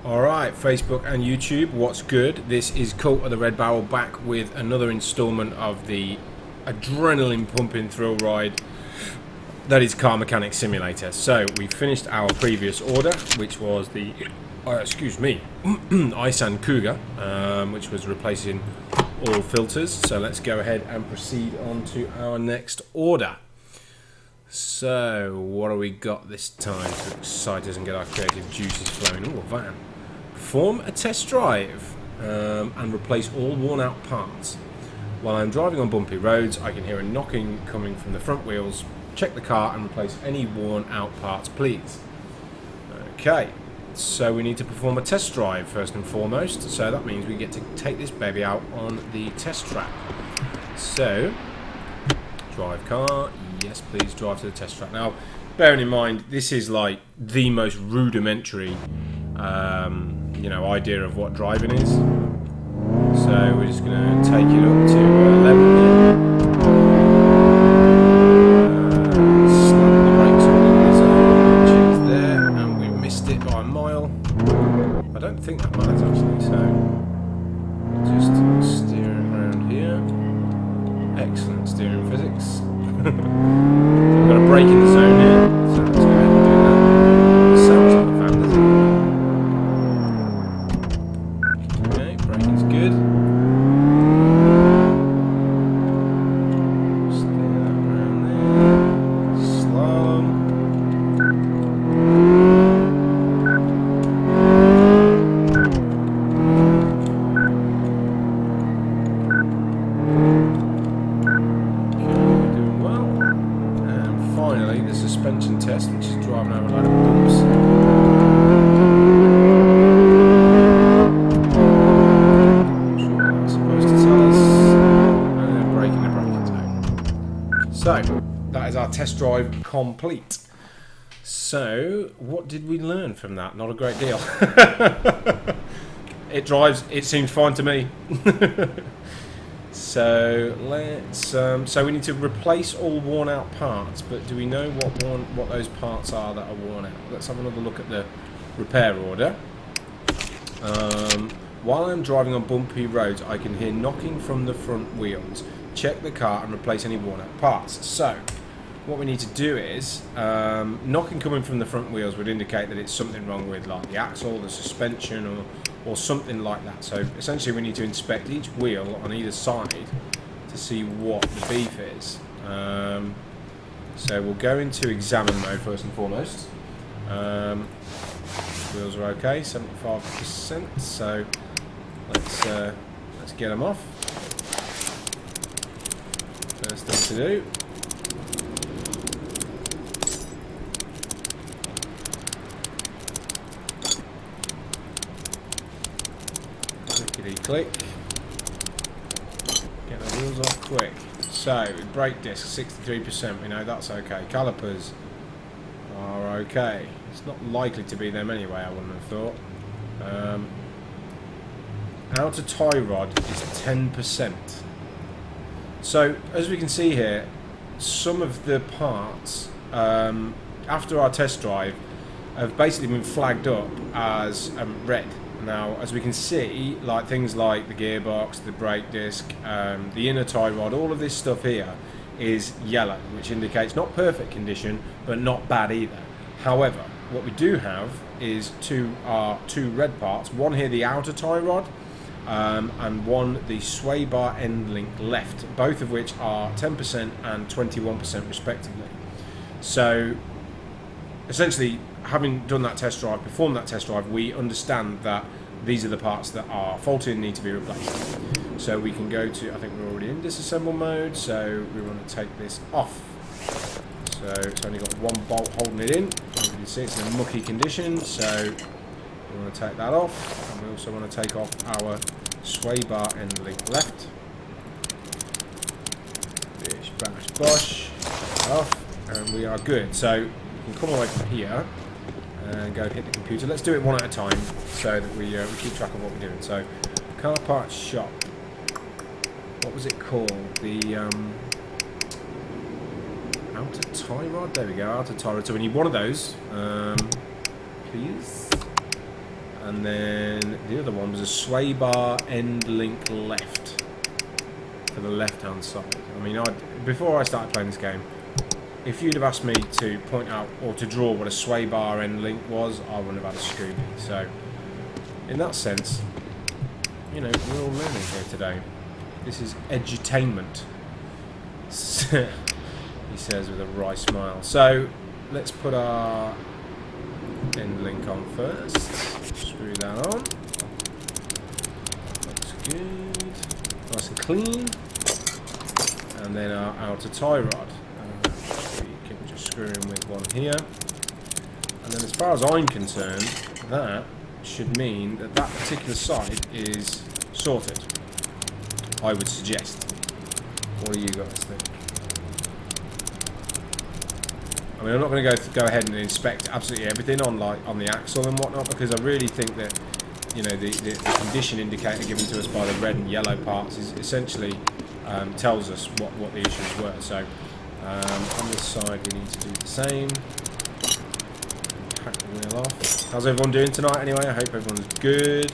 Alright, Facebook and YouTube, what's good? This is Cult of the Red Barrel back with another installment of the adrenaline pumping thrill ride that is Car Mechanic Simulator. So, we finished our previous order, which was the, Isan Cougar, which was replacing all filters. So let's go ahead and proceed on to our next order. So, what do we got this time to excite us and get our creative juices flowing? Oh, a van. Perform a test drive and replace all worn out parts. While I'm driving on bumpy roads, I can hear a knocking coming from the front wheels. Check the car and replace any worn out parts, please. Okay, so we need to perform a test drive first and foremost. So that means we get to take this baby out on the test track. So, drive car. Yes, please drive to the test track. Now, bearing in mind, this is like the most rudimentary, idea of what driving is. So we're just going to take it up to 11 here. Slam the brakes on in the zone, which is there, and we missed it by a mile. I don't think that matters actually, so just steering around here. Excellent steering physics. So we've got a brake in the zone here, so let's go ahead and do that. It sounds like a van, doesn't it? Okay, braking's good. Steer that around there. Slalom. Suspension test, which is driving over a load of bumps. Not sure what that's supposed to tell us. And then braking the braking zone. So, that is our test drive complete. So, what did we learn from that? Not a great deal. It drives, it seems fine to me. So let's. So we need to replace all worn-out parts, but do we know what those parts are that are worn out? Let's have another look at the repair order. While I'm driving on bumpy roads, I can hear knocking from the front wheels. Check the car and replace any worn-out parts. So what we need to do is knocking coming from the front wheels would indicate that it's something wrong with like the axle, the suspension, or something like that. So essentially we need to inspect each wheel on either side to see what the beef is. So we'll go into examine mode first and foremost. Wheels are okay, 75%, so let's get them off. First thing to do. Click. Get the wheels off quick. So, brake disc 63%, we know that's okay. Calipers are okay. It's not likely to be them anyway, I wouldn't have thought. Outer tie rod is 10%. So, as we can see here, some of the parts after our test drive have basically been flagged up as red. Now, as we can see, like things like the gearbox, the brake disc, the inner tie rod, all of this stuff here is yellow, which indicates not perfect condition, but not bad either. However, what we do have is two red parts. One here, the outer tie rod, and one, the sway bar end link left, both of which are 10% and 21% respectively. So, essentially, having done that test drive, performed that test drive, we understand that these are the parts that are faulty and need to be replaced. So we can go to, I think we're already in disassemble mode, so we want to take this off. So it's only got one bolt holding it in. As you can see, it's in a mucky condition, so we want to take that off. And we also want to take off our sway bar end link left. Bish, bash, bosh. Off, and we are good. So we can come away from here and go and hit the computer. Let's do it one at a time so that we keep track of what we're doing. So, car parts shop. What was it called? The outer tie rod. There we go. Outer tie rod. So we need one of those, please. and then the other one was a sway bar end link left for the left hand side. I mean, before I started playing this game, if you'd have asked me to point out or to draw what a sway bar end link was, I wouldn't have had a Scooby. So in that sense, you know, we're all learning here today. This is edutainment, he says with a wry smile. So let's put our end link on first. Screw that on. Looks good. Nice and clean. And then our outer tie rod. We can just screw in with one here. And then as far as I'm concerned, that should mean that that particular side is sorted, I would suggest. What do you guys think? I mean, I'm not going to go ahead and inspect absolutely everything on the axle and whatnot, because I really think that, you know, the condition indicator given to us by the red and yellow parts is essentially tells us what the issues were. So on this side we need to do the same. Pack the wheel off. How's everyone doing tonight anyway? I hope everyone's good.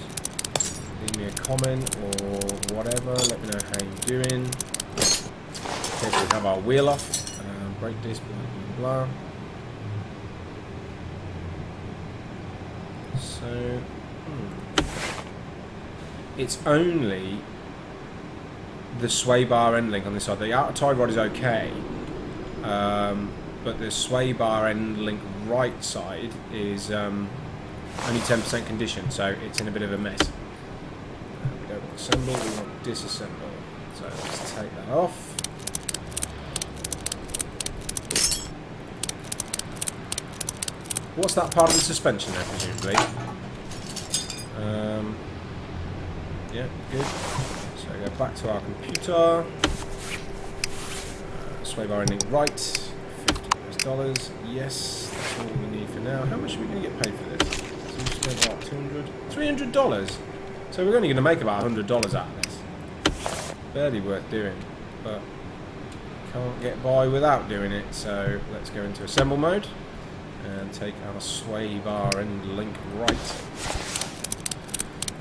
Leave me a comment or whatever. Let me know how you're doing. Okay, so we have our wheel off. Brake disc, blah, blah, blah. So, it's only the sway bar end link on this side. The outer tie rod is okay, but the sway bar end link right side is only 10% condition, so it's in a bit of a mess. We don't want assemble, we want disassemble. So let's take that off. What's that part of the suspension there, presumably? Yeah, good. So go back to our computer. Sway bar ending right. $50. Yes, that's all we need for now. How much are we going to get paid for this? So we spent about $300. So we're only going to make about $100 out of this. Barely worth doing, but can't get by without doing it. So let's go into assemble mode and take our sway bar end link right.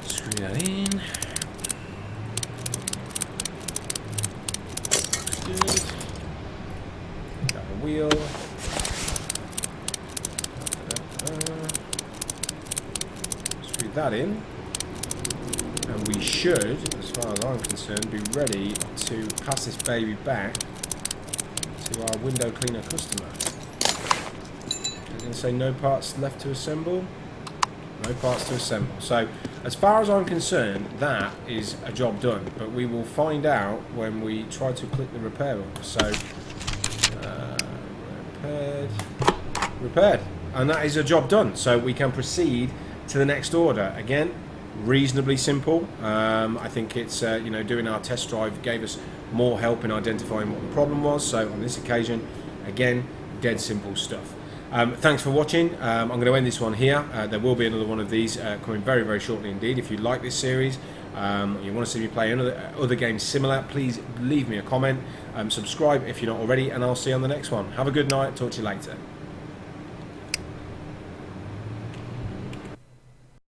Screw that in. Good. Got the wheel. Screw that in. And we should, as far as I'm concerned, be ready to pass this baby back to our window cleaner customer. Say no parts left to assemble. No parts to assemble. So as far as I'm concerned, that is a job done, but we will find out when we try to click the repair order. So repaired, and that is a job done, so we can proceed to the next order. Again, reasonably simple. I think it's you know, doing our test drive gave us more help in identifying what the problem was. So on this occasion, again, dead simple stuff. Thanks for watching. I'm going to end this one here. There will be another one of these coming very, very shortly indeed. If you like this series, you want to see me play other games similar, please leave me a comment. Subscribe if you're not already, and I'll see you on the next one. Have a good night. Talk to you later.